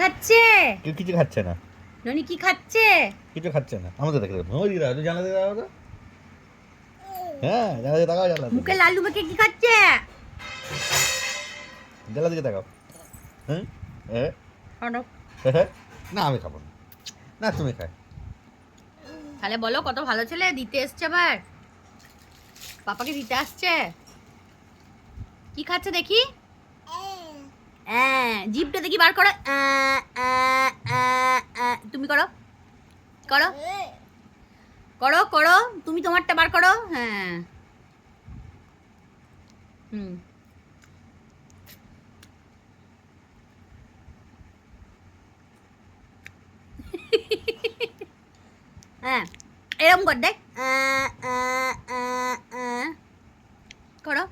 খাচ্ছে? কেউ কিছু খাচ্ছে না। ননি কি খাচ্ছে? কিছু খাচ্ছে না। আমাদের দেখে দেখো। ওই দিদা তুই জানাতে দাও তো। হ্যাঁ জানাতে তাকাও জানাতে। মুখে লালু মেখে কি খাচ্ছে? জানলা দিকে তাকাও। হ্যাঁ হ্যাঁ খাও। হ্যাঁ। না আমি খাবো না। না তুমি খাও। তাহলে বলো কত ভালো ছেলে, দিতে এসছে আবার, পাপাকে দিতে আসছে। কি খাচ্ছে দেখি? জিভটা দেখি বার করো। তুমি করো, করো করো করো, তুমি তোমারটা বার করো। হ্যাঁ, হুম। হ্যাঁ, এরকম কর দেখ। করো।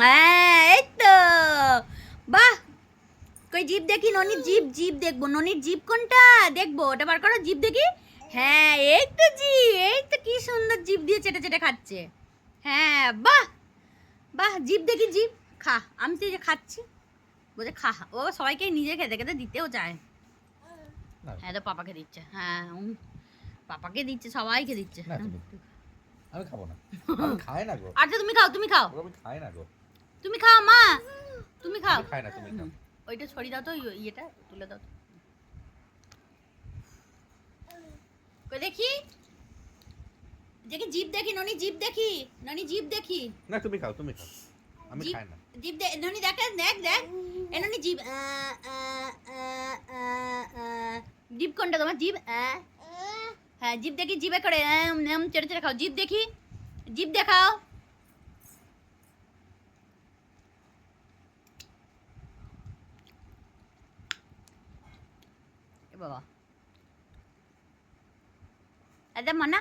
হ্যাঁ, এই তো, বাহ। কই জিভ দেখি, ননির জিভ, জিভ দেখবো, ননির জিভ কোনটা দেখবো, ওটা বার করো, জিভ দেখি। হ্যাঁ, এই তো জিভ, এই তো কি সুন্দর জিভ দিয়ে চেটে চেটে খাচ্ছে। হ্যাঁ, বাহ বাহ, জিভ দেখি, জিভ খা। আমি তো এই যে খাচ্ছি, বলছে খা। ও সবাইকে নিজে খেতে খেতে দিতেও চায়। হ্যাঁ, তো পাপাকে দিচ্ছে। হ্যাঁ, পাপাকে দিচ্ছে, সবাইকে দিচ্ছে। না তুমি। আমি খাবো না। আমি খাই না গো। আচ্ছা তুমি খাও, তুমি খাও, আমি খাই না গো। তুমি খাও মা, তুমি খাও। আমি খাই না, তুমি খাও। ওইটা ছড়িয়ে দাও তো, ইয়েটা তুলে দাও তো। কই দেখি, দেখি জিভ দেখি, ননি জিভ দেখি, ননি জিভ দেখি। না তুমি খাও, তুমি খাও। আমি জিভ, খাই না। জিভ ননি দেখ, দেখ দেখ, এ ননি জিভ। জিভ কোনটা তোমার, জিভ? হ্যাঁ, জিভ দেখি, জিভে করে চেড়ে চেড়ে খাও, জিভ দেখি, জিভ দেখাও। এ বাবা, একদম মানা।